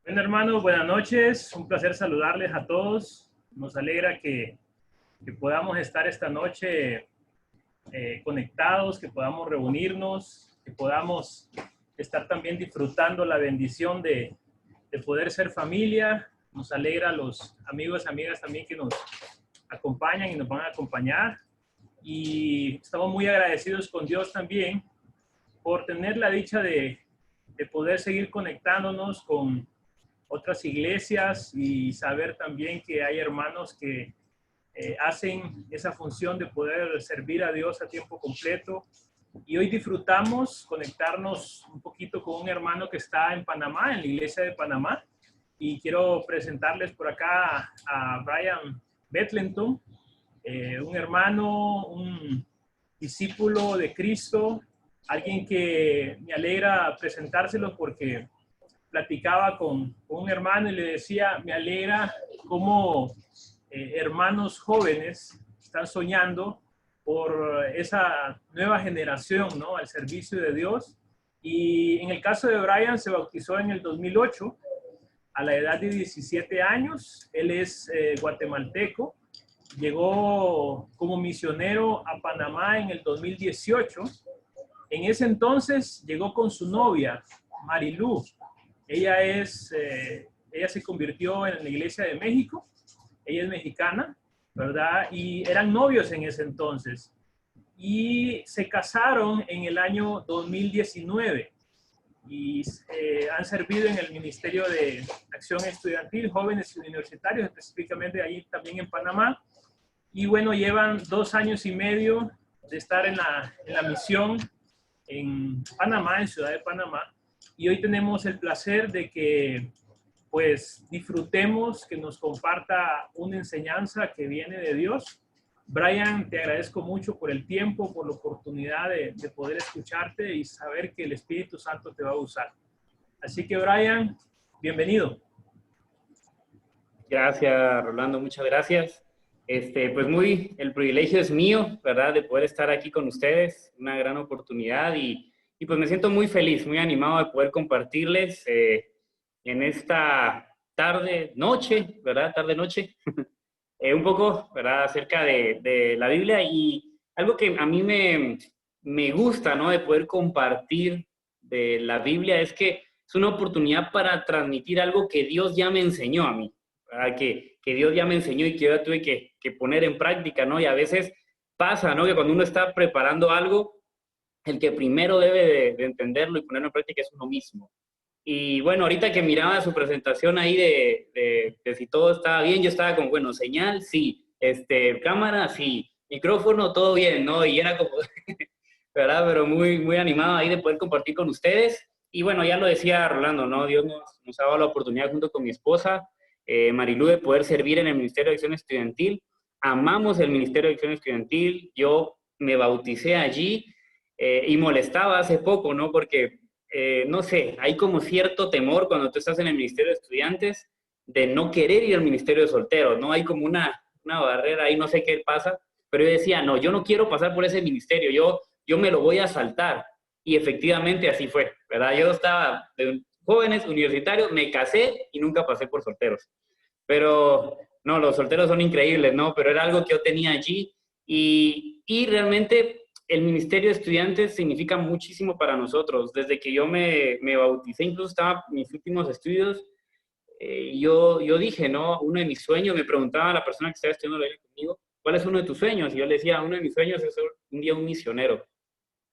Bueno, hermanos, buenas noches. Un placer saludarles a todos. Nos alegra que podamos estar esta noche conectados, que podamos reunirnos, que podamos estar también disfrutando la bendición de poder ser familia. Nos alegra a los amigos y amigas también que nos acompañan y nos van a acompañar. Y estamos muy agradecidos con Dios también por tener la dicha de poder seguir conectándonos con otras iglesias y saber también que hay hermanos que hacen esa función de poder servir a Dios a tiempo completo. Y hoy disfrutamos conectarnos un poquito con un hermano que está en Panamá, en la iglesia de Panamá. Y quiero presentarles por acá a Brian Betlenton, un hermano, un discípulo de Cristo, alguien que me alegra presentárselo porque platicaba con un hermano y le decía, me alegra cómo hermanos jóvenes están soñando por esa nueva generación, ¿no? Al servicio de Dios. Y en el caso de Brian, se bautizó en el 2008, a la edad de 17 años. Él es guatemalteco. Llegó como misionero a Panamá en el 2018. En ese entonces llegó con su novia, Marilú. Ella se convirtió en la Iglesia de México. Ella es mexicana, ¿verdad? Y eran novios en ese entonces. Y se casaron en el año 2019 y han servido en el Ministerio de Acción Estudiantil, Jóvenes Universitarios, específicamente ahí también en Panamá. Y bueno, llevan 2 años y medio de estar en la misión en Panamá, en Ciudad de Panamá. Y hoy tenemos el placer de que pues disfrutemos, que nos comparta una enseñanza que viene de Dios. Brian, te agradezco mucho por el tiempo, por la oportunidad de poder escucharte y saber que el Espíritu Santo te va a usar. Así que Brian, bienvenido. Gracias, Rolando, muchas gracias. Pues el privilegio es mío, ¿verdad? De poder estar aquí con ustedes, una gran oportunidad y pues me siento muy feliz, muy animado de poder compartirles en esta noche, ¿verdad? Tarde-noche, un poco, ¿verdad? Acerca de la Biblia y algo que a mí me gusta, ¿no? De poder compartir de la Biblia es que es una oportunidad para transmitir algo que Dios ya me enseñó a mí, ¿verdad? Que Dios ya me enseñó y que yo tuve que poner en práctica, ¿no? Y a veces pasa, ¿no? Que cuando uno está preparando algo, el que primero debe de entenderlo y ponerlo en práctica es uno mismo. Y bueno, ahorita que miraba su presentación ahí de si todo estaba bien, yo estaba con, bueno, señal, sí, cámara, sí, micrófono, todo bien, ¿no? Y era como, ¿verdad? Pero muy, muy animado ahí de poder compartir con ustedes. Y bueno, ya lo decía Rolando, ¿no? Dios nos ha dado la oportunidad junto con mi esposa, Marilú, de poder servir en el Ministerio de Acción Estudiantil. Amamos el Ministerio de Acción Estudiantil. Yo me bauticé allí y molestaba hace poco, ¿no? Porque, no sé, hay como cierto temor cuando tú estás en el Ministerio de Estudiantes de no querer ir al Ministerio de Solteros, ¿no? Hay como una barrera ahí, no sé qué pasa, pero yo decía, no, yo no quiero pasar por ese ministerio, yo me lo voy a saltar. Y efectivamente así fue, ¿verdad? Yo estaba de jóvenes, universitarios, me casé y nunca pasé por solteros. Pero no, los solteros son increíbles, ¿no? Pero era algo que yo tenía allí y realmente el Ministerio de Estudiantes significa muchísimo para nosotros. Desde que yo me bauticé, incluso estaba en mis últimos estudios, yo dije, ¿no? Uno de mis sueños, me preguntaba a la persona que estaba estudiando la Biblia conmigo, ¿cuál es uno de tus sueños? Y yo le decía, uno de mis sueños es ser un día un misionero.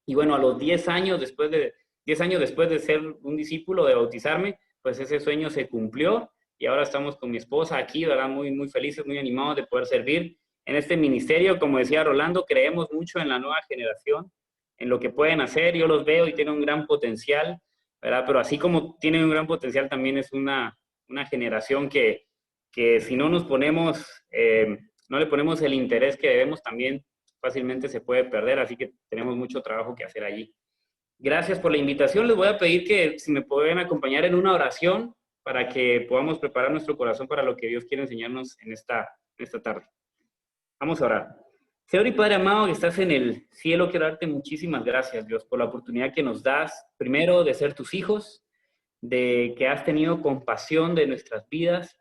Y bueno, a los 10 años después de ser un discípulo, de bautizarme, pues ese sueño se cumplió y ahora estamos con mi esposa aquí, ¿verdad? Muy, muy felices, muy animados de poder servir en este ministerio. Como decía Rolando, creemos mucho en la nueva generación, en lo que pueden hacer. Yo los veo y tienen un gran potencial, ¿verdad? Pero así como tienen un gran potencial, también es una generación que si no nos ponemos, no le ponemos el interés que debemos, también fácilmente se puede perder, así que tenemos mucho trabajo que hacer allí. Gracias por la invitación. Les voy a pedir que si me pueden acompañar en una oración para que podamos preparar nuestro corazón para lo que Dios quiere enseñarnos en esta tarde. Vamos a orar. Señor y Padre amado que estás en el cielo, quiero darte muchísimas gracias, Dios, por la oportunidad que nos das, primero, de ser tus hijos, de que has tenido compasión de nuestras vidas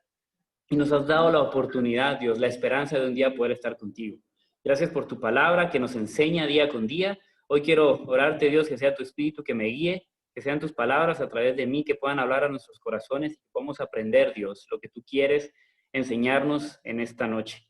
y nos has dado la oportunidad, Dios, la esperanza de un día poder estar contigo. Gracias por tu palabra que nos enseña día con día. Hoy quiero orarte, Dios, que sea tu Espíritu que me guíe, que sean tus palabras a través de mí que puedan hablar a nuestros corazones y que podamos aprender, Dios, lo que tú quieres enseñarnos en esta noche.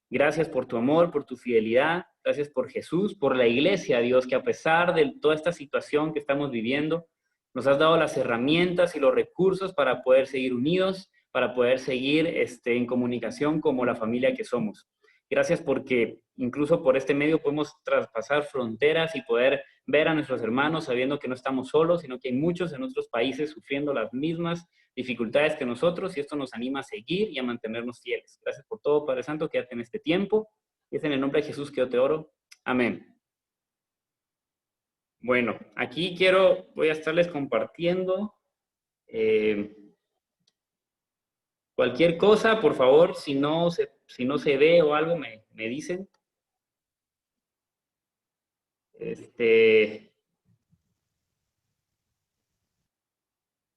Gracias por tu amor, por tu fidelidad. Gracias por Jesús, por la iglesia, Dios, que a pesar de toda esta situación que estamos viviendo, nos has dado las herramientas y los recursos para poder seguir unidos, para poder seguir en comunicación como la familia que somos. Gracias porque incluso por este medio podemos traspasar fronteras y poder ver a nuestros hermanos sabiendo que no estamos solos, sino que hay muchos en otros países sufriendo las mismas dificultades que nosotros, y esto nos anima a seguir y a mantenernos fieles. Gracias por todo, Padre Santo, quédate en este tiempo. Y es en el nombre de Jesús que yo te oro. Amén. Bueno, aquí voy a estarles compartiendo cualquier cosa, por favor, si no se ve o algo, me dicen.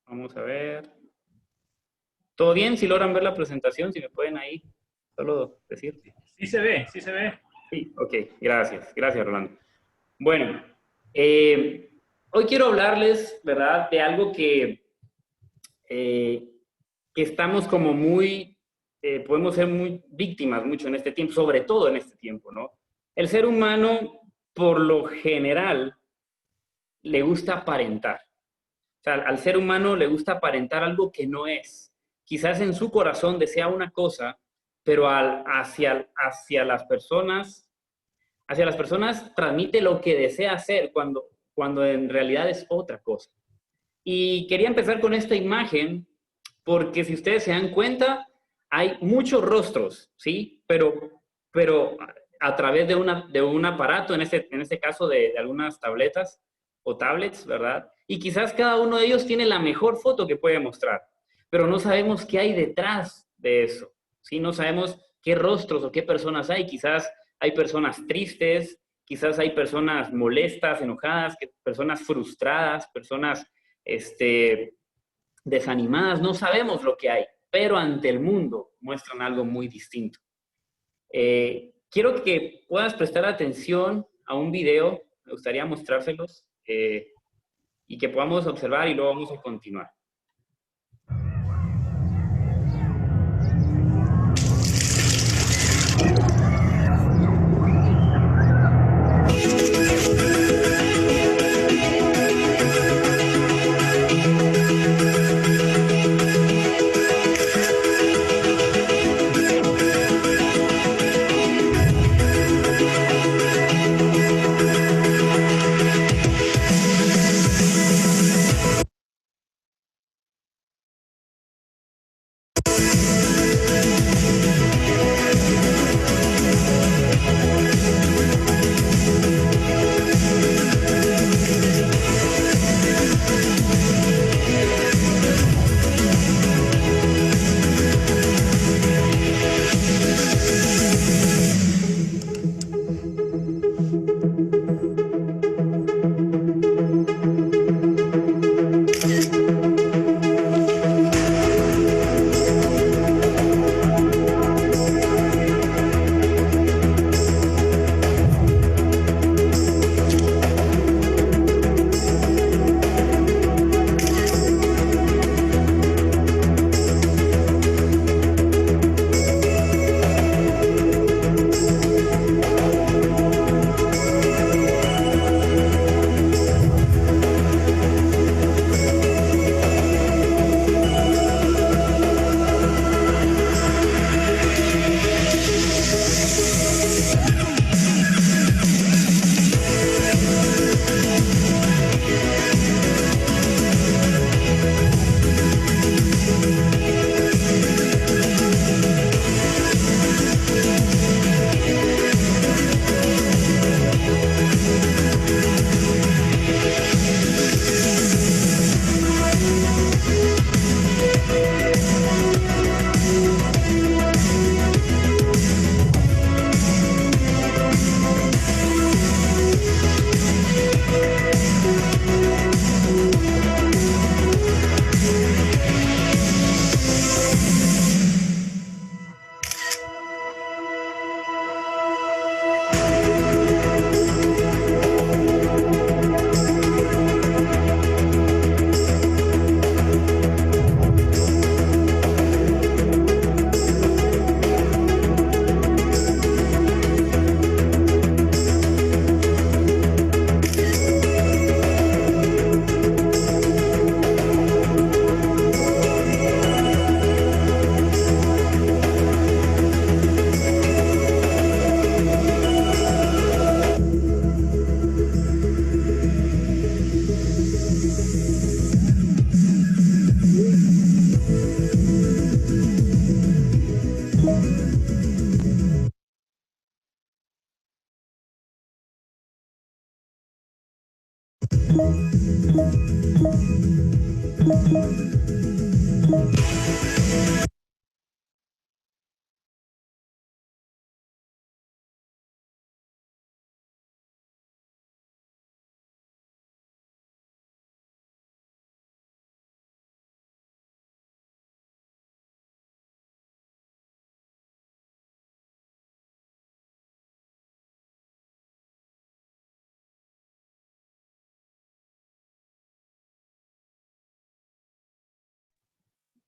Vamos a ver. ¿Todo bien? Si logran ver la presentación, si me pueden ahí solo decir. Sí se ve, sí se ve. Sí, ok, gracias. Gracias, Rolando. Bueno, hoy quiero hablarles, ¿verdad?, de algo que estamos como podemos ser muy víctimas mucho en este tiempo, sobre todo en este tiempo, ¿no? El ser humano, por lo general, le gusta aparentar. O sea, al ser humano le gusta aparentar algo que no es. Quizás en su corazón desea una cosa, pero hacia las personas transmite lo que desea hacer cuando en realidad es otra cosa. Y quería empezar con esta imagen porque si ustedes se dan cuenta, hay muchos rostros, ¿sí? Pero a través de un aparato, en este caso de algunas tabletas o tablets, ¿verdad? Y quizás cada uno de ellos tiene la mejor foto que puede mostrar, pero no sabemos qué hay detrás de eso, ¿sí? No sabemos qué rostros o qué personas hay. Quizás hay personas tristes, quizás hay personas molestas, enojadas, personas frustradas, personas desanimadas. No sabemos lo que hay, pero ante el mundo muestran algo muy distinto. Quiero que puedas prestar atención a un video, me gustaría mostrárselos, y que podamos observar y luego vamos a continuar.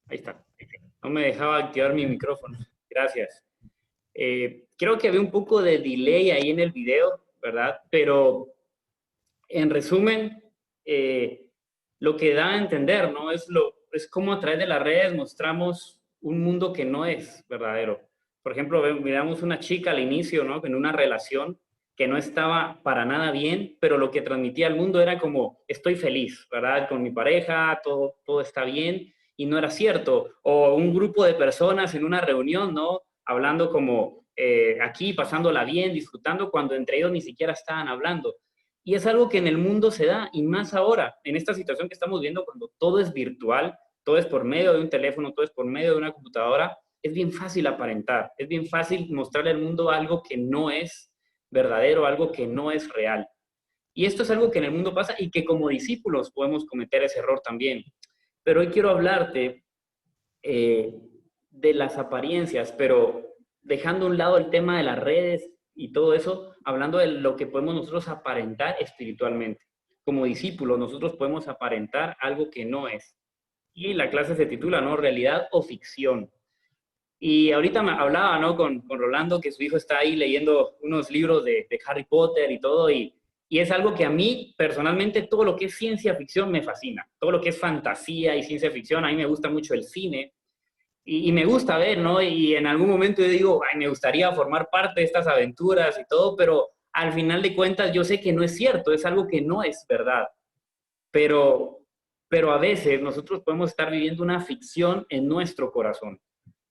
Ahí está. No me dejaba activar mi micrófono. Gracias. Creo que había un poco de delay ahí en el video, ¿verdad? Pero en resumen, lo que da a entender, ¿no? Es cómo a través de las redes mostramos un mundo que no es verdadero. Por ejemplo, miramos una chica al inicio, ¿no? En una relación que no estaba para nada bien, pero lo que transmitía al mundo era como, estoy feliz, ¿verdad? Con mi pareja, todo está bien, y no era cierto. O un grupo de personas en una reunión, ¿no? Hablando como aquí, pasándola bien, disfrutando, cuando entre ellos ni siquiera estaban hablando. Y es algo que en el mundo se da, y más ahora, en esta situación que estamos viendo, cuando todo es virtual, todo es por medio de un teléfono, todo es por medio de una computadora, es bien fácil aparentar, es bien fácil mostrarle al mundo algo que no es verdadero, algo que no es real. Y esto es algo que en el mundo pasa y que como discípulos podemos cometer ese error también. Pero hoy quiero hablarte eh, de las apariencias, pero dejando a un lado el tema de las redes y todo eso, hablando de lo que podemos nosotros aparentar espiritualmente. Como discípulos, nosotros podemos aparentar algo que no es. Y la clase se titula, ¿no? Realidad o ficción. Y ahorita me hablaba, ¿no? Con Rolando, que su hijo está ahí leyendo unos libros de Harry Potter y todo, y es algo que a mí, personalmente, todo lo que es ciencia ficción me fascina. Todo lo que es fantasía y ciencia ficción, a mí me gusta mucho el cine, y me gusta ver, ¿no? Y en algún momento yo digo, ay, me gustaría formar parte de estas aventuras y todo, pero al final de cuentas yo sé que no es cierto, es algo que no es verdad. Pero, pero a veces nosotros podemos estar viviendo una ficción en nuestro corazón.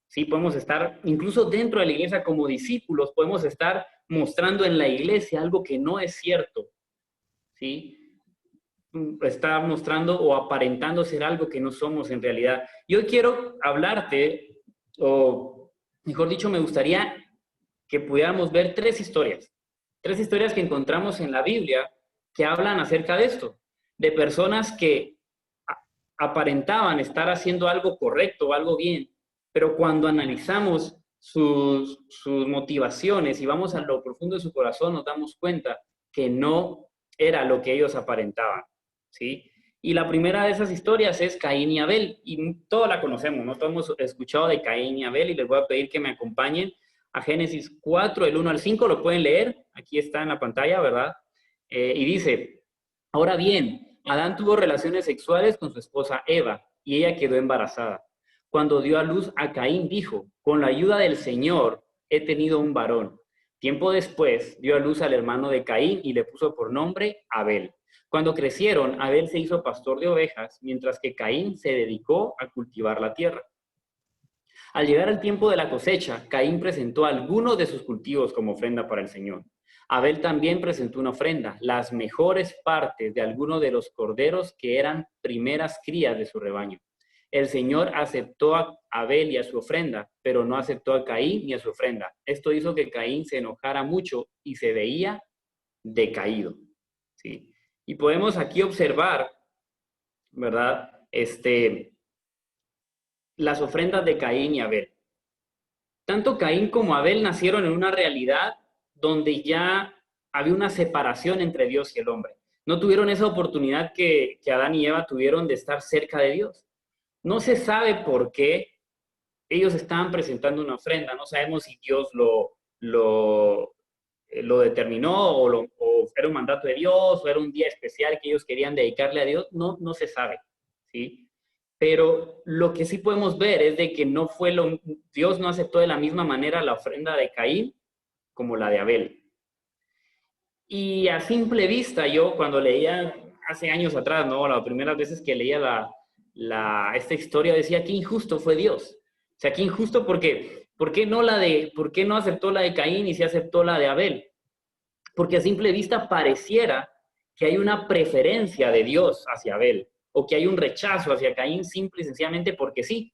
Sí, podemos estar, incluso dentro de la iglesia como discípulos, podemos estar mostrando en la iglesia algo que no es cierto. ¿Sí? Está mostrando o aparentando ser algo que no somos en realidad. Yo quiero hablarte, o mejor dicho, me gustaría que pudiéramos ver tres historias que encontramos en la Biblia que hablan acerca de esto, de personas que aparentaban estar haciendo algo correcto o algo bien, pero cuando analizamos sus motivaciones y vamos a lo profundo de su corazón, nos damos cuenta que no era lo que ellos aparentaban. ¿Sí? Y la primera de esas historias es Caín y Abel, y todos la conocemos, ¿no? Todos hemos escuchado de Caín y Abel, y les voy a pedir que me acompañen a Génesis 4, el 1 al 5, lo pueden leer, aquí está en la pantalla, ¿verdad? Y dice, ahora bien, Adán tuvo relaciones sexuales con su esposa Eva, y ella quedó embarazada. Cuando dio a luz a Caín, dijo, con la ayuda del Señor he tenido un varón. Tiempo después dio a luz al hermano de Caín y le puso por nombre Abel. Cuando crecieron, Abel se hizo pastor de ovejas, mientras que Caín se dedicó a cultivar la tierra. Al llegar el tiempo de la cosecha, Caín presentó algunos de sus cultivos como ofrenda para el Señor. Abel también presentó una ofrenda, las mejores partes de algunos de los corderos que eran primeras crías de su rebaño. El Señor aceptó a Abel y a su ofrenda, pero no aceptó a Caín ni a su ofrenda. Esto hizo que Caín se enojara mucho y se veía decaído. ¿Sí? Y podemos aquí observar, ¿verdad? Las ofrendas de Caín y Abel. Tanto Caín como Abel nacieron en una realidad donde ya había una separación entre Dios y el hombre. No tuvieron esa oportunidad que Adán y Eva tuvieron de estar cerca de Dios. No se sabe por qué ellos estaban presentando una ofrenda. No sabemos si Dios lo determinó o era un mandato de Dios o era un día especial que ellos querían dedicarle a Dios. No se sabe, ¿sí? Pero lo que sí podemos ver es de que Dios no aceptó de la misma manera la ofrenda de Caín como la de Abel. Y a simple vista, yo cuando leía hace años atrás, ¿no? Las primeras veces que leía esta historia, decía, qué injusto fue Dios. O sea, qué injusto porque, ¿por qué no aceptó la de Caín y sí aceptó la de Abel? Porque a simple vista pareciera que hay una preferencia de Dios hacia Abel. o que hay un rechazo hacia Caín simple y sencillamente porque sí.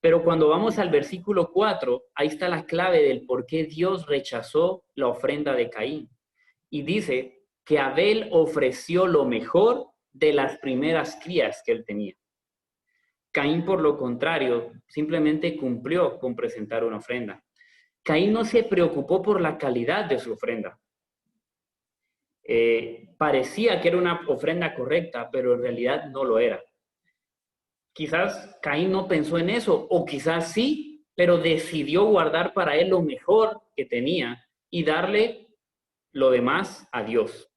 Pero cuando vamos al versículo 4, ahí está la clave del por qué Dios rechazó la ofrenda de Caín. Y dice que Abel ofreció lo mejor de las primeras crías que él tenía. Caín, por lo contrario, simplemente cumplió con presentar una ofrenda. Caín no se preocupó por la calidad de su ofrenda. Parecía que era una ofrenda correcta, pero en realidad no lo era. Quizás Caín no pensó en eso, o quizás sí, pero decidió guardar para él lo mejor que tenía y darle lo demás a Dios.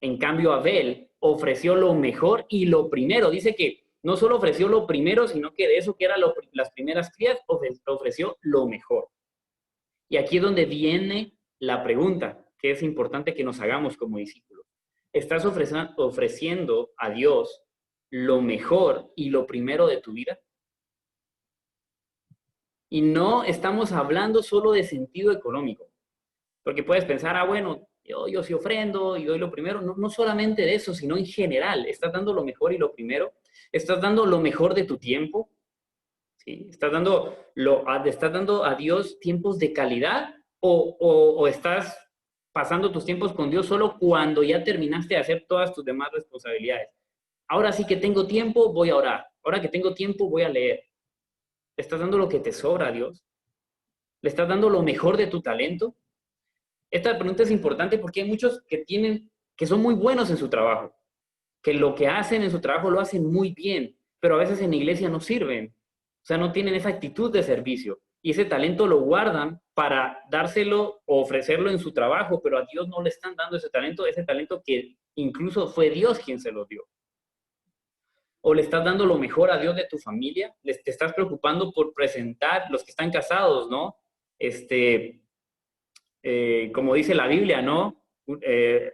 En cambio, Abel ofreció lo mejor y lo primero. Dice que no solo ofreció lo primero, sino que de eso que eran las primeras crías, ofreció lo mejor. Y aquí es donde viene la pregunta, que es importante que nos hagamos como discípulos. ¿Estás ofreciendo a Dios lo mejor y lo primero de tu vida? Y no estamos hablando solo de sentido económico, porque puedes pensar, bueno, yo sí ofrendo y doy lo primero. No solamente de eso, sino en general. ¿Estás dando lo mejor y lo primero? ¿Estás dando lo mejor de tu tiempo? ¿Sí? ¿Estás dando a Dios tiempos de calidad o estás pasando tus tiempos con Dios solo cuando ya terminaste de hacer todas tus demás responsabilidades? Ahora sí que tengo tiempo, voy a orar. Ahora que tengo tiempo, voy a leer. ¿Le estás dando lo que te sobra a Dios? ¿Le estás dando lo mejor de tu talento? Esta pregunta es importante porque hay muchos que son muy buenos en su trabajo, que lo que hacen en su trabajo lo hacen muy bien, pero a veces en la iglesia no sirven. O sea, no tienen esa actitud de servicio. Y ese talento lo guardan para dárselo o ofrecerlo en su trabajo, pero a Dios no le están dando ese talento que incluso fue Dios quien se lo dio. ¿O le estás dando lo mejor a Dios de tu familia? ¿Te estás preocupando por presentar, los que están casados, ¿no? Como dice la Biblia, ¿no?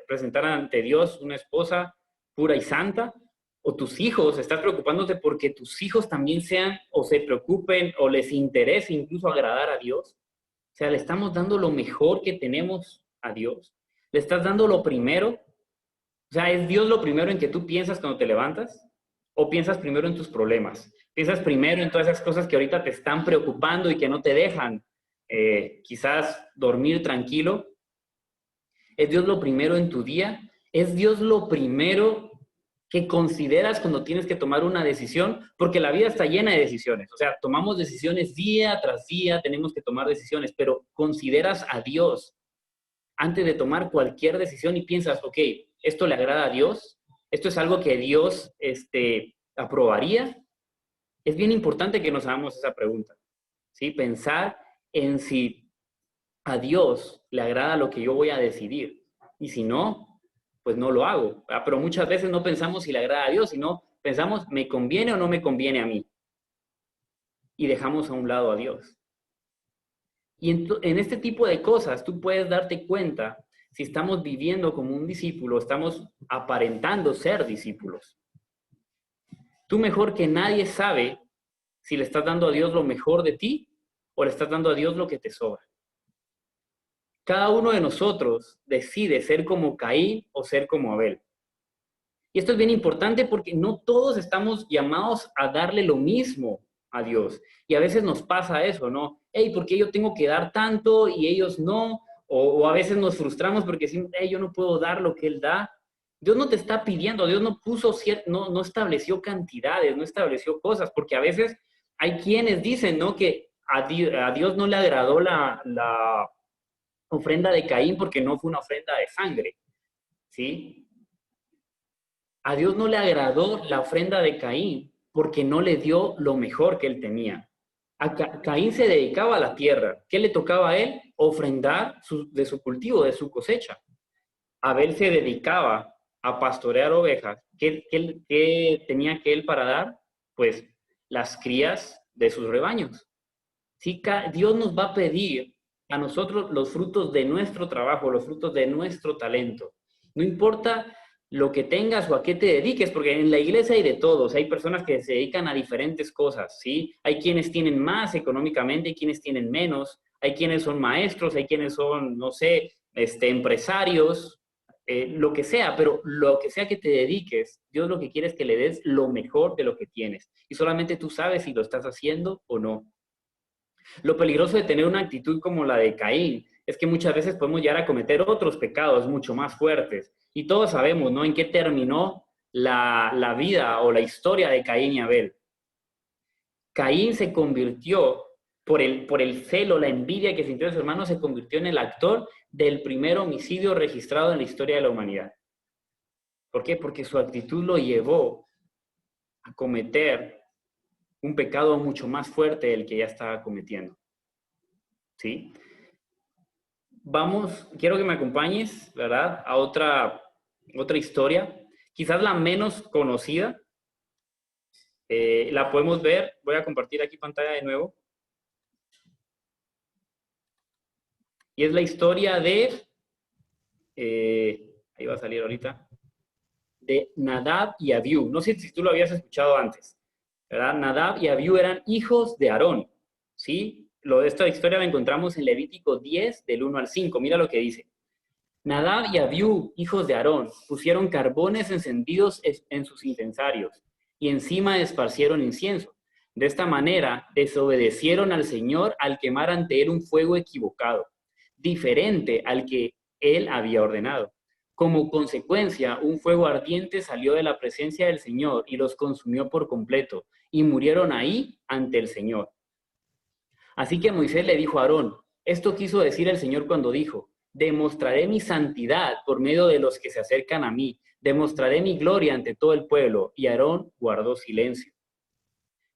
Presentar ante Dios una esposa pura y santa. O tus hijos, estás preocupándote porque tus hijos también sean o se preocupen o les interese incluso agradar a Dios. O sea, le estamos dando lo mejor que tenemos a Dios. Le estás dando lo primero. O sea, ¿es Dios lo primero en que tú piensas cuando te levantas? ¿O piensas primero en tus problemas? ¿Piensas primero en todas esas cosas que ahorita te están preocupando y que no te dejan quizás dormir tranquilo? ¿Es Dios lo primero en tu día? ¿Es Dios lo primero que consideras cuando tienes que tomar una decisión? Porque la vida está llena de decisiones. O sea, tomamos decisiones día tras día, tenemos que tomar decisiones, pero consideras a Dios antes de tomar cualquier decisión y piensas, ok, ¿esto le agrada a Dios? ¿Esto es algo que Dios aprobaría? Es bien importante que nos hagamos esa pregunta, ¿sí? Pensar en si a Dios le agrada lo que yo voy a decidir. Y si no, pues no lo hago. Pero muchas veces no pensamos si le agrada a Dios, sino pensamos, ¿me conviene o no me conviene a mí? Y dejamos a un lado a Dios. Y en este tipo de cosas tú puedes darte cuenta si estamos viviendo como un discípulo, estamos aparentando ser discípulos. Tú mejor que nadie sabe si le estás dando a Dios lo mejor de ti o le estás dando a Dios lo que te sobra. Cada uno de nosotros decide ser como Caín o ser como Abel. Y esto es bien importante porque no todos estamos llamados a darle lo mismo a Dios. Y a veces nos pasa eso, ¿no? Hey, ¿por qué yo tengo que dar tanto y ellos no? O a veces nos frustramos porque decimos, hey, yo no puedo dar lo que Él da. Dios no te está pidiendo, Dios no no estableció cantidades, no estableció cosas, porque a veces hay quienes dicen, ¿no? Que a Dios no le agradó la ofrenda de Caín porque no fue una ofrenda de sangre, ¿sí? A Dios no le agradó la ofrenda de Caín porque no le dio lo mejor que él tenía. Caín se dedicaba a la tierra. ¿Qué le tocaba a él? Ofrendar de su cultivo, de su cosecha. Abel se dedicaba a pastorear ovejas. ¿Qué tenía que él para dar? Pues las crías de sus rebaños. ¿Sí? Dios nos va a pedir a nosotros los frutos de nuestro trabajo, los frutos de nuestro talento. No importa lo que tengas o a qué te dediques, porque en la iglesia hay de todos, hay personas que se dedican a diferentes cosas, ¿sí? Hay quienes tienen más económicamente, hay quienes tienen menos, hay quienes son maestros, hay quienes son, no sé, empresarios, lo que sea, pero lo que sea que te dediques, Dios lo que quiere es que le des lo mejor de lo que tienes. Y solamente tú sabes si lo estás haciendo o no. Lo peligroso de tener una actitud como la de Caín es que muchas veces podemos llegar a cometer otros pecados mucho más fuertes. Y todos sabemos, ¿no?, en qué terminó la vida o la historia de Caín y Abel. Caín se convirtió, por el celo, la envidia que sintió de su hermano, se convirtió en el actor del primer homicidio registrado en la historia de la humanidad. ¿Por qué? Porque su actitud lo llevó a cometer un pecado mucho más fuerte del que ya estaba cometiendo. ¿Sí? Quiero que me acompañes, ¿verdad?, a otra historia, quizás la menos conocida. La podemos ver, voy a compartir aquí pantalla de nuevo. Y es la historia de, ahí va a salir ahorita, de Nadab y Abiú. No sé si tú lo habías escuchado antes, ¿verdad? Nadab y Abiú eran hijos de Aarón, ¿sí? De esta historia la encontramos en Levítico 10, del 1 al 5. Mira lo que dice. Nadab y Abiú, hijos de Aarón, pusieron carbones encendidos en sus incensarios y encima esparcieron incienso. De esta manera desobedecieron al Señor al quemar ante él un fuego equivocado, diferente al que él había ordenado. Como consecuencia, un fuego ardiente salió de la presencia del Señor y los consumió por completo, y murieron ahí ante el Señor. Así que Moisés le dijo a Aarón, esto quiso decir el Señor cuando dijo, demostraré mi santidad por medio de los que se acercan a mí, demostraré mi gloria ante todo el pueblo. Y Aarón guardó silencio.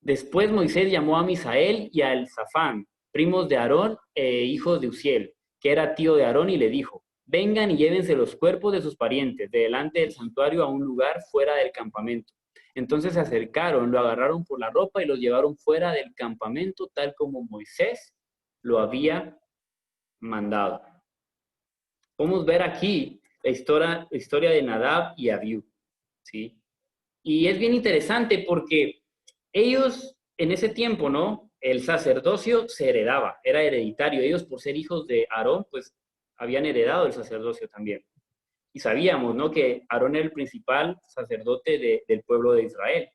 Después Moisés llamó a Misael y a Elzafán, primos de Aarón e hijos de Uziel, que era tío de Aarón, y le dijo, vengan y llévense los cuerpos de sus parientes de delante del santuario a un lugar fuera del campamento. Entonces se acercaron, lo agarraron por la ropa y los llevaron fuera del campamento, tal como Moisés lo había mandado. Podemos ver aquí la historia de Nadab y Abiú, ¿sí? Y es bien interesante porque ellos en ese tiempo, ¿no?, el sacerdocio se heredaba, era hereditario. Ellos, por ser hijos de Aarón, pues habían heredado el sacerdocio también. Y sabíamos, ¿no?, que Aarón era el principal sacerdote del pueblo de Israel.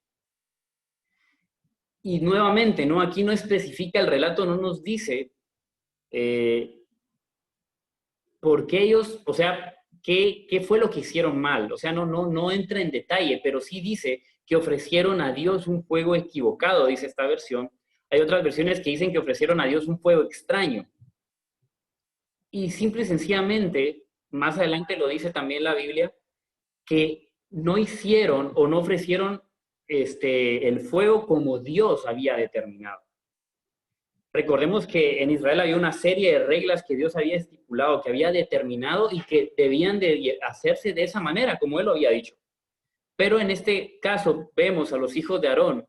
Y nuevamente, ¿no?, aquí no especifica el relato, no nos dice por qué ellos, o sea, qué fue lo que hicieron mal. O sea, no entra en detalle, pero sí dice que ofrecieron a Dios un fuego equivocado, dice esta versión. Hay otras versiones que dicen que ofrecieron a Dios un fuego extraño. Y simple y sencillamente, más adelante lo dice también la Biblia, que no hicieron o no ofrecieron el fuego como Dios había determinado. Recordemos que en Israel había una serie de reglas que Dios había estipulado, que había determinado y que debían de hacerse de esa manera, como Él lo había dicho. Pero en este caso vemos a los hijos de Aarón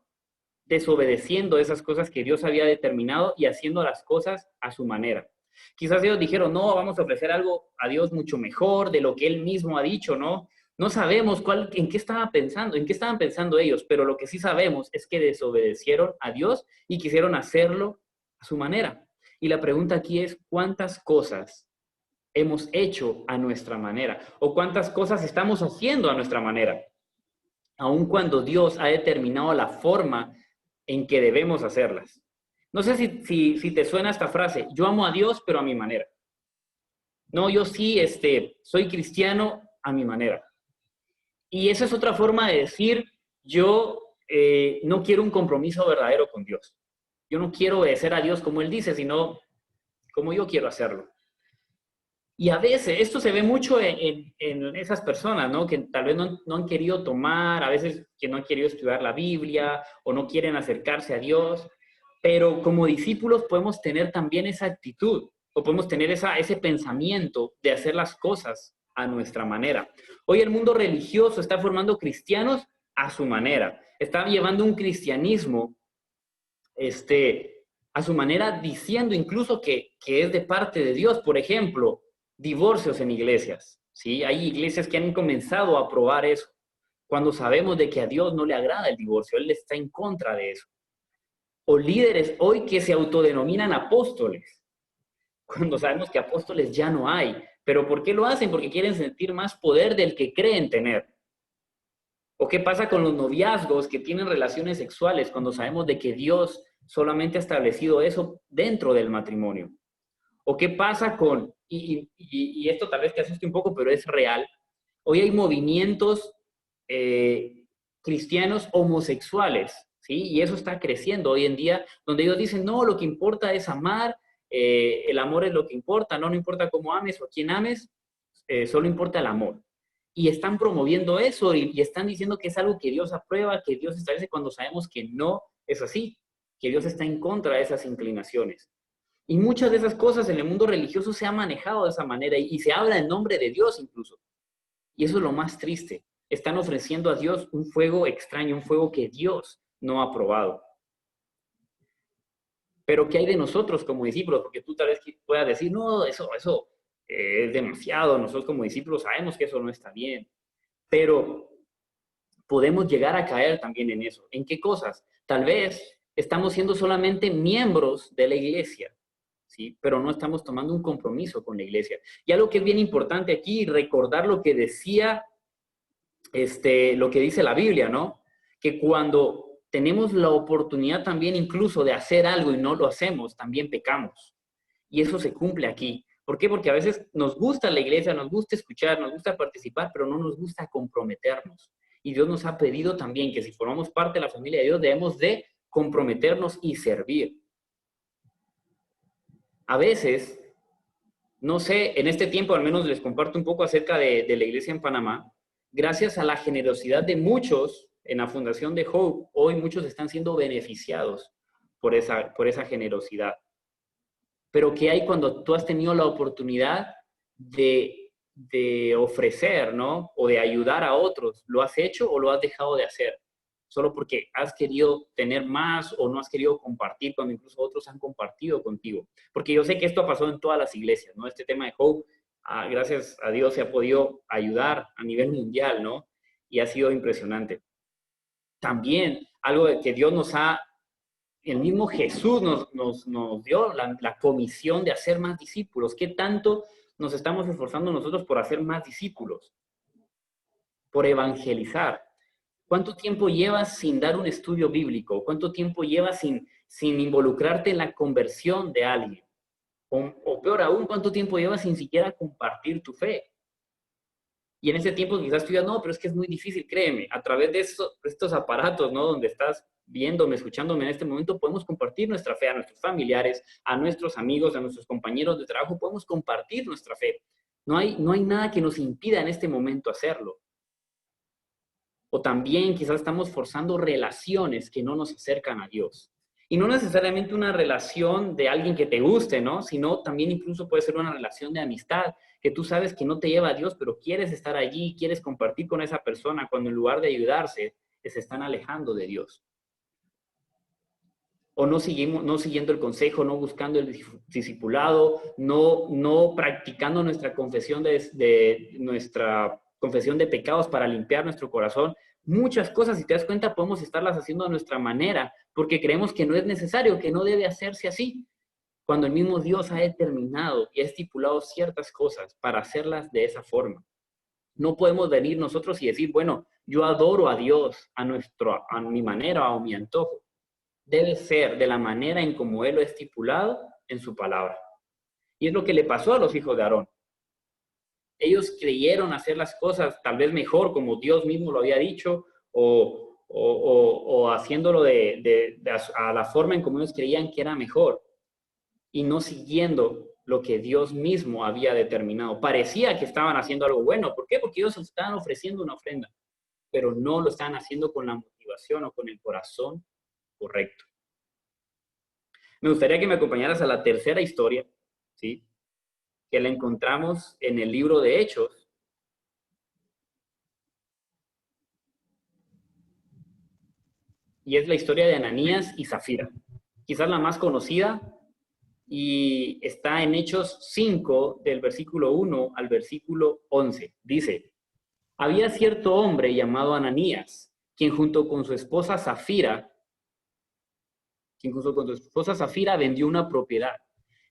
desobedeciendo esas cosas que Dios había determinado y haciendo las cosas a su manera. Quizás ellos dijeron, no, vamos a ofrecer algo a Dios mucho mejor de lo que Él mismo ha dicho, ¿no? No sabemos en qué estaban pensando ellos, pero lo que sí sabemos es que desobedecieron a Dios y quisieron hacerlo a su manera. Y la pregunta aquí es, ¿cuántas cosas hemos hecho a nuestra manera? ¿O cuántas cosas estamos haciendo a nuestra manera? Aun cuando Dios ha determinado la forma en que debemos hacerlas. No sé si te suena esta frase, yo amo a Dios, pero a mi manera. No, yo sí soy cristiano a mi manera. Y esa es otra forma de decir, yo no quiero un compromiso verdadero con Dios. Yo no quiero obedecer a Dios como Él dice, sino como yo quiero hacerlo. Y a veces, esto se ve mucho en esas personas, ¿no?, que tal vez no han querido tomar, a veces que no han querido estudiar la Biblia o no quieren acercarse a Dios, pero como discípulos podemos tener también esa actitud o podemos tener ese pensamiento de hacer las cosas a nuestra manera. Hoy el mundo religioso está formando cristianos a su manera, está llevando un cristianismo a su manera, diciendo incluso que es de parte de Dios. Por ejemplo, divorcios en iglesias, ¿sí? Hay iglesias que han comenzado a aprobar eso, cuando sabemos de que a Dios no le agrada el divorcio, Él está en contra de eso. O líderes hoy que se autodenominan apóstoles, cuando sabemos que apóstoles ya no hay, ¿Pero por qué lo hacen? Porque quieren sentir más poder del que creen tener. ¿O qué pasa con los noviazgos que tienen relaciones sexuales cuando sabemos de que Dios solamente ha establecido eso dentro del matrimonio? ¿O qué pasa con, y esto tal vez te asuste un poco, pero es real, hoy hay movimientos cristianos homosexuales, ¿sí? Y eso está creciendo hoy en día, donde ellos dicen, no, lo que importa es amar, el amor es lo que importa, no importa cómo ames o a quién ames, solo importa el amor. Y están promoviendo eso y están diciendo que es algo que Dios aprueba, que Dios establece cuando sabemos que no es así, que Dios está en contra de esas inclinaciones. Y muchas de esas cosas en el mundo religioso se ha manejado de esa manera y se habla en nombre de Dios incluso. Y eso es lo más triste. Están ofreciendo a Dios un fuego extraño, un fuego que Dios no ha aprobado. Pero ¿qué hay de nosotros como discípulos? Porque tú tal vez puedas decir, no, eso es demasiado. Nosotros como discípulos sabemos que eso no está bien. Pero podemos llegar a caer también en eso. ¿En qué cosas? Tal vez estamos siendo solamente miembros de la iglesia, ¿sí? Pero no estamos tomando un compromiso con la iglesia. Y algo que es bien importante aquí, recordar lo que decía, lo que dice la Biblia, ¿no? Que cuando tenemos la oportunidad también incluso de hacer algo y no lo hacemos, también pecamos. Y eso se cumple aquí. ¿Por qué? Porque a veces nos gusta la iglesia, nos gusta escuchar, nos gusta participar, pero no nos gusta comprometernos. Y Dios nos ha pedido también que si formamos parte de la familia de Dios, debemos de comprometernos y servir. A veces, no sé, en este tiempo al menos les comparto un poco acerca de la iglesia en Panamá. Gracias a la generosidad de muchos en la Fundación de Hope, hoy muchos están siendo beneficiados por esa generosidad. Pero ¿qué hay cuando tú has tenido la oportunidad de ofrecer, ¿no? O de ayudar a otros? ¿Lo has hecho o lo has dejado de hacer? Solo porque has querido tener más o no has querido compartir cuando incluso otros han compartido contigo. Porque yo sé que esto ha pasado en todas las iglesias, ¿no? Este tema de Hope, gracias a Dios, se ha podido ayudar a nivel mundial, ¿no? Y ha sido impresionante. También algo que Dios el mismo Jesús nos dio la comisión de hacer más discípulos. ¿Qué tanto nos estamos esforzando nosotros por hacer más discípulos? Por evangelizar. ¿Cuánto tiempo llevas sin dar un estudio bíblico? ¿Cuánto tiempo llevas sin involucrarte en la conversión de alguien? O peor aún, ¿cuánto tiempo llevas sin siquiera compartir tu fe? Y en ese tiempo quizás tú digas, no, pero es que es muy difícil, créeme. A través de estos aparatos, ¿no? Donde estás viéndome, escuchándome en este momento, podemos compartir nuestra fe a nuestros familiares, a nuestros amigos, a nuestros compañeros de trabajo, podemos compartir nuestra fe. No hay nada que nos impida en este momento hacerlo. O también quizás estamos forzando relaciones que no nos acercan a Dios. Y no necesariamente una relación de alguien que te guste, ¿no? Sino también incluso puede ser una relación de amistad, que tú sabes que no te lleva a Dios, pero quieres estar allí, quieres compartir con esa persona, cuando en lugar de ayudarse, se están alejando de Dios. O no siguiendo el consejo, no buscando el discipulado, no practicando nuestra confesión nuestra confesión de pecados para limpiar nuestro corazón. Muchas cosas, si te das cuenta, podemos estarlas haciendo a nuestra manera, porque creemos que no es necesario, que no debe hacerse así, cuando el mismo Dios ha determinado y ha estipulado ciertas cosas para hacerlas de esa forma. No podemos venir nosotros y decir, bueno, yo adoro a Dios a mi manera o a mi antojo. Debe ser de la manera en como Él lo ha estipulado en su palabra. Y es lo que le pasó a los hijos de Aarón. Ellos creyeron hacer las cosas tal vez mejor, como Dios mismo lo había dicho, o haciéndolo a la forma en como ellos creían que era mejor, y no siguiendo lo que Dios mismo había determinado. Parecía que estaban haciendo algo bueno. ¿Por qué? Porque ellos estaban ofreciendo una ofrenda, pero no lo estaban haciendo con la motivación o con el corazón correcto. Me gustaría que me acompañaras a la tercera historia, ¿sí? Que la encontramos en el libro de Hechos. Y es la historia de Ananías y Zafira. Quizás la más conocida, y está en Hechos 5, del versículo 1 al versículo 11. Dice, había cierto hombre llamado Ananías, quien junto con su esposa Zafira vendió una propiedad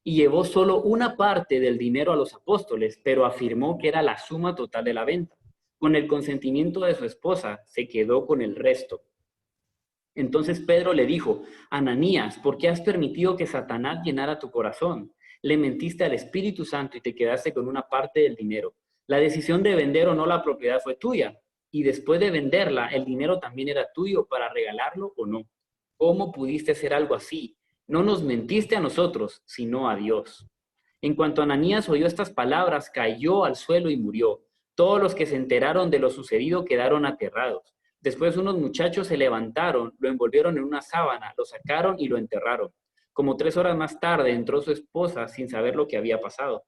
y llevó solo una parte del dinero a los apóstoles, pero afirmó que era la suma total de la venta. Con el consentimiento de su esposa, se quedó con el resto. Entonces Pedro le dijo, Ananías, ¿por qué has permitido que Satanás llenara tu corazón? Le mentiste al Espíritu Santo y te quedaste con una parte del dinero. La decisión de vender o no la propiedad fue tuya, y después de venderla, el dinero también era tuyo para regalarlo o no. ¿Cómo pudiste hacer algo así? No nos mentiste a nosotros, sino a Dios. En cuanto Ananías oyó estas palabras, cayó al suelo y murió. Todos los que se enteraron de lo sucedido quedaron aterrados. Después unos muchachos se levantaron, lo envolvieron en una sábana, lo sacaron y lo enterraron. Como 3 horas más tarde entró su esposa sin saber lo que había pasado.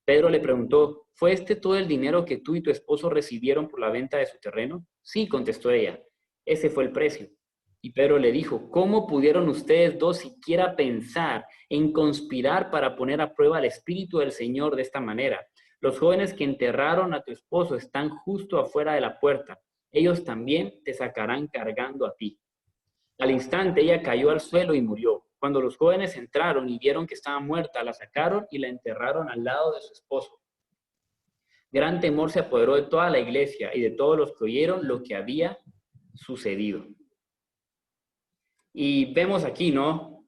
Pedro le preguntó, ¿fue este todo el dinero que tú y tu esposo recibieron por la venta de su terreno? Sí, contestó ella, ese fue el precio. Y Pedro le dijo, ¿cómo pudieron ustedes dos siquiera pensar en conspirar para poner a prueba el Espíritu del Señor de esta manera? Los jóvenes que enterraron a tu esposo están justo afuera de la puerta. Ellos también te sacarán cargando a ti. Al instante ella cayó al suelo y murió. Cuando los jóvenes entraron y vieron que estaba muerta, la sacaron y la enterraron al lado de su esposo. Gran temor se apoderó de toda la iglesia y de todos los que oyeron lo que había sucedido. Y vemos aquí, ¿no?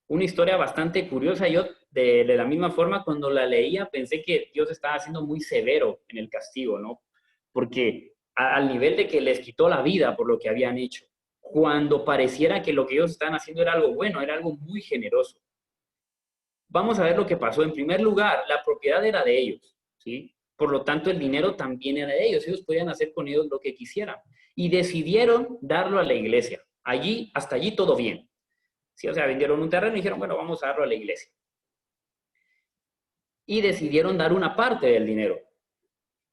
Una historia bastante curiosa. Yo, de la misma forma, cuando la leía, pensé que Dios estaba siendo muy severo en el castigo, ¿no? Porque al nivel de que les quitó la vida por lo que habían hecho, cuando pareciera que lo que ellos estaban haciendo era algo bueno, era algo muy generoso. Vamos a ver lo que pasó. En primer lugar, la propiedad era de ellos, ¿sí? Por lo tanto, el dinero también era de ellos. Ellos podían hacer con ellos lo que quisieran. Y decidieron darlo a la iglesia. Hasta allí todo bien. ¿Sí? O sea, vendieron un terreno y dijeron, bueno, vamos a darlo a la iglesia. Y decidieron dar una parte del dinero.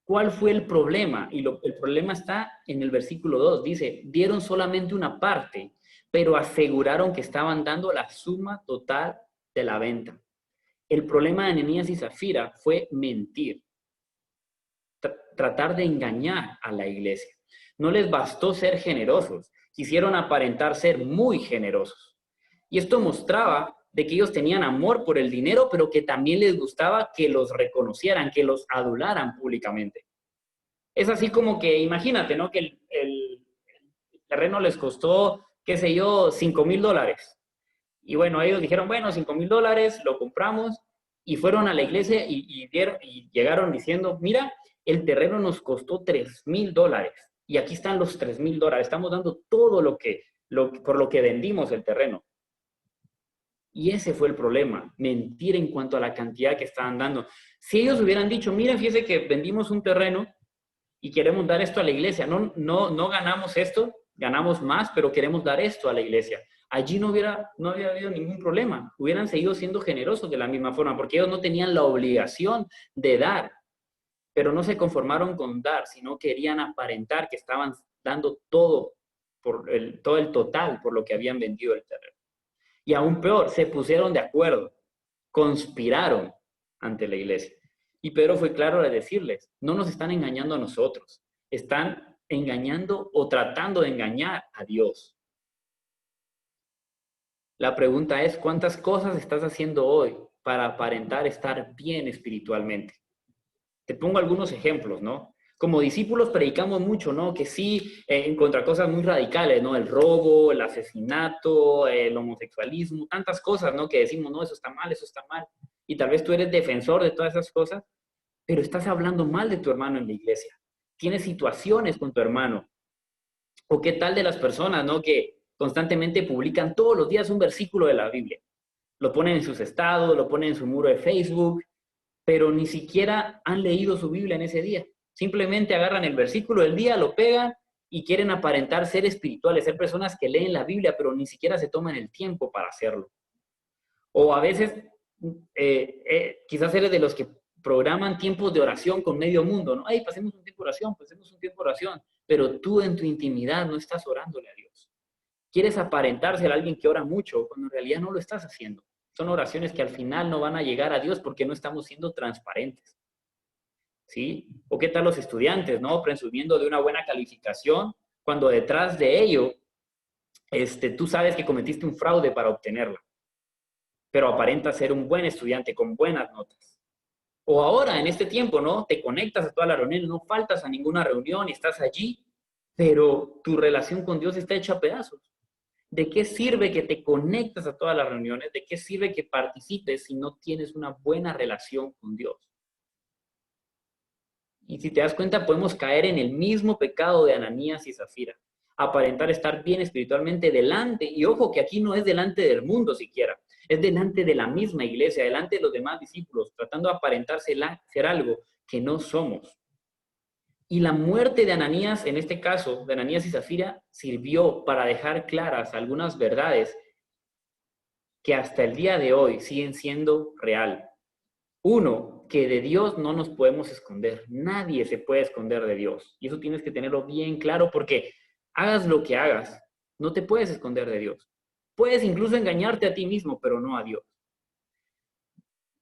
¿Cuál fue el problema? El problema está en el versículo 2. Dice, dieron solamente una parte, pero aseguraron que estaban dando la suma total de la venta. El problema de Ananías y Zafira fue mentir. Tratar de engañar a la iglesia. No les bastó ser generosos. Quisieron aparentar ser muy generosos. Y esto mostraba de que ellos tenían amor por el dinero, pero que también les gustaba que los reconocieran, que los adularan públicamente. Es así como que, imagínate, ¿no? Que el terreno les costó, qué sé yo, $5,000. Y bueno, ellos dijeron, bueno, $5,000, lo compramos, y fueron a la iglesia y llegaron diciendo, mira, el terreno nos costó $3,000, y aquí están los $3,000, estamos dando todo por lo que vendimos el terreno. Y ese fue el problema, mentir en cuanto a la cantidad que estaban dando. Si ellos hubieran dicho, mira, fíjese que vendimos un terreno y queremos dar esto a la iglesia, no ganamos esto, ganamos más, pero queremos dar esto a la iglesia. Allí no había habido ningún problema, hubieran seguido siendo generosos de la misma forma, porque ellos no tenían la obligación de dar, pero no se conformaron con dar, sino querían aparentar que estaban dando todo el total por lo que habían vendido el terreno. Y aún peor, se pusieron de acuerdo, conspiraron ante la iglesia. Y Pedro fue claro de decirles, no nos están engañando a nosotros, están engañando o tratando de engañar a Dios. La pregunta es, ¿cuántas cosas estás haciendo hoy para aparentar estar bien espiritualmente? Te pongo algunos ejemplos, ¿no? Como discípulos predicamos mucho, ¿no? Que sí, en contra cosas muy radicales, ¿no? El robo, el asesinato, el homosexualismo, tantas cosas, ¿no? Que decimos, no, eso está mal, eso está mal. Y tal vez tú eres defensor de todas esas cosas, pero estás hablando mal de tu hermano en la iglesia. Tienes situaciones con tu hermano. ¿O qué tal de las personas, ¿no? Que constantemente publican todos los días un versículo de la Biblia. Lo ponen en sus estados, lo ponen en su muro de Facebook, pero ni siquiera han leído su Biblia en ese día. Simplemente agarran el versículo del día, lo pegan y quieren aparentar ser espirituales, ser personas que leen la Biblia, pero ni siquiera se toman el tiempo para hacerlo. O a veces, quizás eres de los que programan tiempos de oración con medio mundo, ¿no? Ay, pasemos un tiempo de oración, pasemos un tiempo de oración, pero tú en tu intimidad no estás orándole a Dios. Quieres aparentar ser alguien que ora mucho, cuando en realidad no lo estás haciendo. Son oraciones que al final no van a llegar a Dios porque no estamos siendo transparentes. ¿Sí? ¿O qué tal los estudiantes, no? Presumiendo de una buena calificación, cuando detrás de ello, tú sabes que cometiste un fraude para obtenerla. pero aparenta ser un buen estudiante con buenas notas. O ahora, en este tiempo, ¿no? Te conectas a todas las reuniones, no faltas a ninguna reunión y estás allí, pero tu relación con Dios está hecha a pedazos. ¿De qué sirve que te conectes a todas las reuniones? ¿De qué sirve que participes si no tienes una buena relación con Dios? Y si te das cuenta, podemos caer en el mismo pecado de Ananías y Zafira. Aparentar estar bien espiritualmente delante, y ojo que aquí no es delante del mundo siquiera, es delante de la misma iglesia, delante de los demás discípulos, tratando de aparentar ser algo que no somos. Y la muerte de Ananías, en este caso, de Ananías y Zafira, sirvió para dejar claras algunas verdades que hasta el día de hoy siguen siendo real. Uno, que de Dios no nos podemos esconder. Nadie se puede esconder de Dios. Y eso tienes que tenerlo bien claro porque hagas lo que hagas, no te puedes esconder de Dios. Puedes incluso engañarte a ti mismo, pero no a Dios.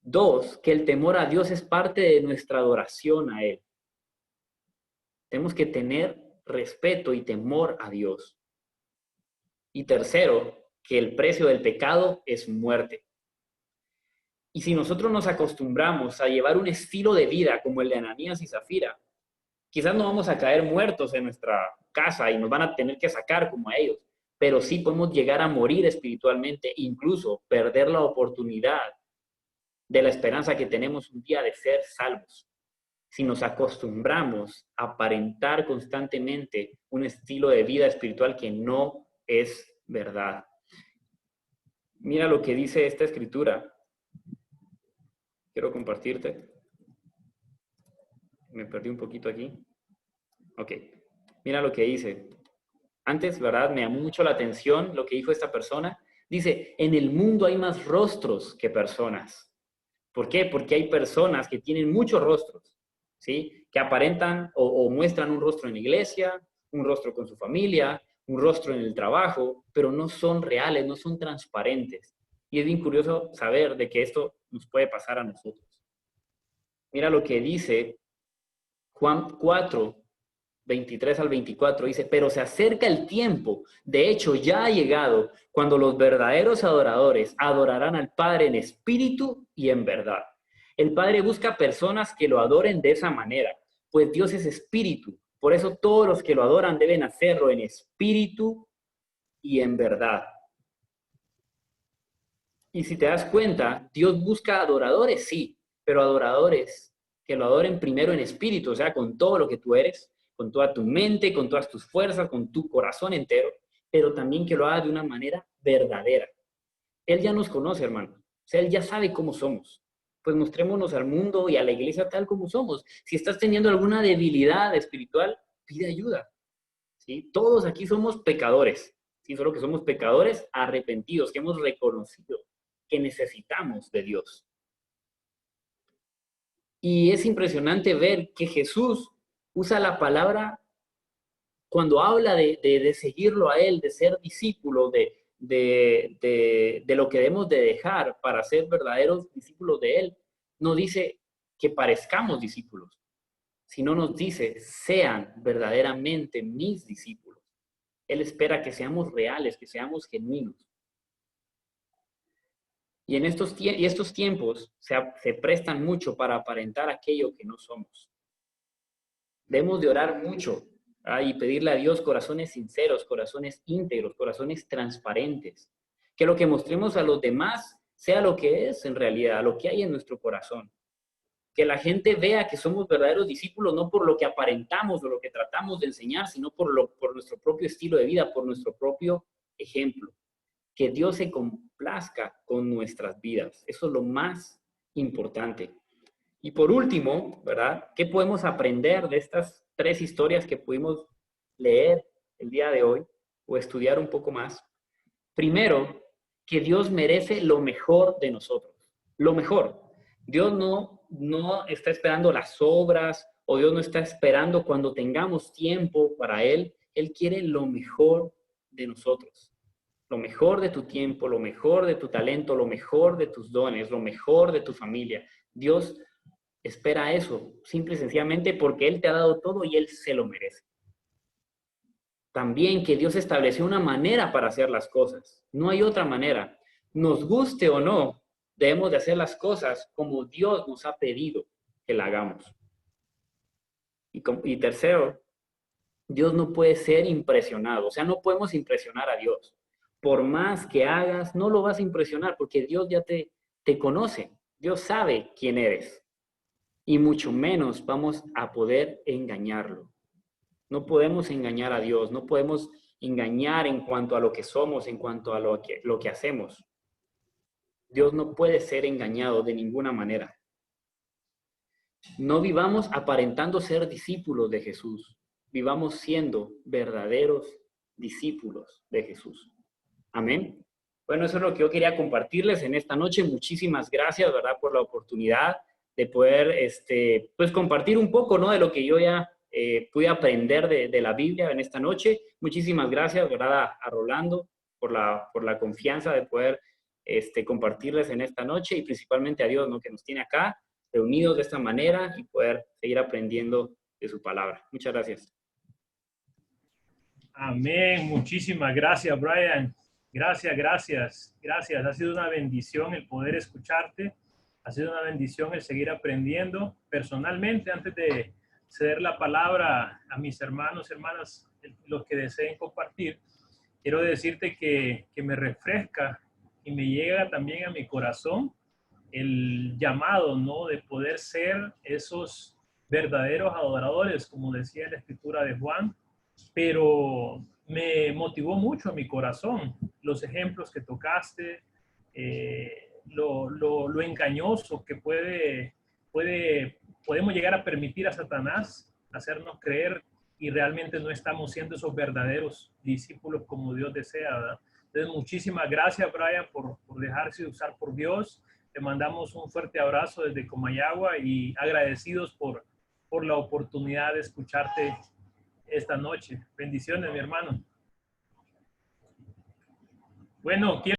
Dos, que el temor a Dios es parte de nuestra adoración a Él. Tenemos que tener respeto y temor a Dios. Y tercero, que el precio del pecado es muerte. Y si nosotros nos acostumbramos a llevar un estilo de vida como el de Ananías y Zafira, quizás no vamos a caer muertos en nuestra casa y nos van a tener que sacar como a ellos, pero sí podemos llegar a morir espiritualmente, incluso perder la oportunidad de la esperanza que tenemos un día de ser salvos. Si nos acostumbramos a aparentar constantemente un estilo de vida espiritual que no es verdad. Mira lo que dice esta escritura. Quiero compartirte. Me perdí un poquito aquí. Ok. Mira lo que dice. Antes, ¿verdad? Me llamó mucho la atención lo que dijo esta persona. Dice, en el mundo hay más rostros que personas. ¿Por qué? Porque hay personas que tienen muchos rostros, ¿sí? Que aparentan o muestran un rostro en la iglesia, un rostro con su familia, un rostro en el trabajo, pero no son reales, no son transparentes. Y es bien curioso saber de que esto nos puede pasar a nosotros. Mira lo que dice Juan 4, 23 al 24, dice, pero se acerca el tiempo, de hecho ya ha llegado, cuando los verdaderos adoradores adorarán al Padre en espíritu y en verdad. El Padre busca personas que lo adoren de esa manera, pues Dios es espíritu. Por eso todos los que lo adoran deben hacerlo en espíritu y en verdad. Y si te das cuenta, Dios busca adoradores, sí, pero adoradores que lo adoren primero en espíritu, o sea, con todo lo que tú eres, con toda tu mente, con todas tus fuerzas, con tu corazón entero, pero también que lo haga de una manera verdadera. Él ya nos conoce, hermano. O sea, Él ya sabe cómo somos. Pues mostrémonos al mundo y a la iglesia tal como somos. Si estás teniendo alguna debilidad espiritual, pide ayuda. ¿Sí? Todos aquí somos pecadores. ¿Sí? Solo que somos pecadores arrepentidos, que hemos reconocido que necesitamos de Dios. Y es impresionante ver que Jesús usa la palabra cuando habla de seguirlo a Él, de ser discípulo, de lo que debemos de dejar para ser verdaderos discípulos de Él. No dice que parezcamos discípulos, sino nos dice, sean verdaderamente mis discípulos. Él espera que seamos reales, que seamos genuinos. Y en estos tiempos se prestan mucho para aparentar aquello que no somos. Debemos de orar mucho y pedirle a Dios corazones sinceros, corazones íntegros, corazones transparentes. Que lo que mostremos a los demás sea lo que es en realidad, lo que hay en nuestro corazón. Que la gente vea que somos verdaderos discípulos no por lo que aparentamos o lo que tratamos de enseñar, sino por nuestro propio estilo de vida, por nuestro propio ejemplo. Que Dios se complazca con nuestras vidas. Eso es lo más importante. Y por último, ¿verdad? ¿Qué podemos aprender de estas 3 historias que pudimos leer el día de hoy o estudiar un poco más? Primero, que Dios merece lo mejor de nosotros. Lo mejor. Dios no está esperando las obras o Dios no está esperando cuando tengamos tiempo para Él. Él quiere lo mejor de nosotros. Lo mejor de tu tiempo, lo mejor de tu talento, lo mejor de tus dones, lo mejor de tu familia. Dios espera eso, simple y sencillamente porque Él te ha dado todo y Él se lo merece. También que Dios estableció una manera para hacer las cosas. No hay otra manera. nos guste o no, debemos de hacer las cosas como Dios nos ha pedido que la hagamos. Y tercero, Dios no puede ser impresionado, o sea, no podemos impresionar a Dios. Por más que hagas, no lo vas a impresionar porque Dios ya te conoce, Dios sabe quién eres y mucho menos vamos a poder engañarlo. No podemos engañar a Dios, no podemos engañar en cuanto a lo que somos, en cuanto a lo que hacemos. Dios no puede ser engañado de ninguna manera. No vivamos aparentando ser discípulos de Jesús, vivamos siendo verdaderos discípulos de Jesús. Amén. Bueno, eso es lo que yo quería compartirles en esta noche. Muchísimas gracias, ¿verdad?, por la oportunidad de poder, pues, compartir un poco, ¿no?, de lo que yo ya pude aprender de la Biblia en esta noche. Muchísimas gracias, ¿verdad?, a Rolando por la confianza de poder compartirles en esta noche y principalmente a Dios, ¿no?, que nos tiene acá reunidos de esta manera y poder seguir aprendiendo de su palabra. Muchas gracias. Amén. Muchísimas gracias, Brian. Gracias, gracias, gracias. Ha sido una bendición el poder escucharte. Ha sido una bendición el seguir aprendiendo. Personalmente, antes de ceder la palabra a mis hermanos, hermanas, los que deseen compartir, quiero decirte que me refresca y me llega también a mi corazón el llamado, ¿no?, de poder ser esos verdaderos adoradores, como decía la escritura de Juan, pero me motivó mucho a mi corazón los ejemplos que tocaste, lo engañoso que podemos llegar a permitir a Satanás hacernos creer y realmente no estamos siendo esos verdaderos discípulos como Dios desea, ¿verdad? Entonces, muchísimas gracias, Brian, por dejarse usar por Dios. Te mandamos un fuerte abrazo desde Comayagua y agradecidos por la oportunidad de escucharte esta noche. Bendiciones, mi hermano. Bueno,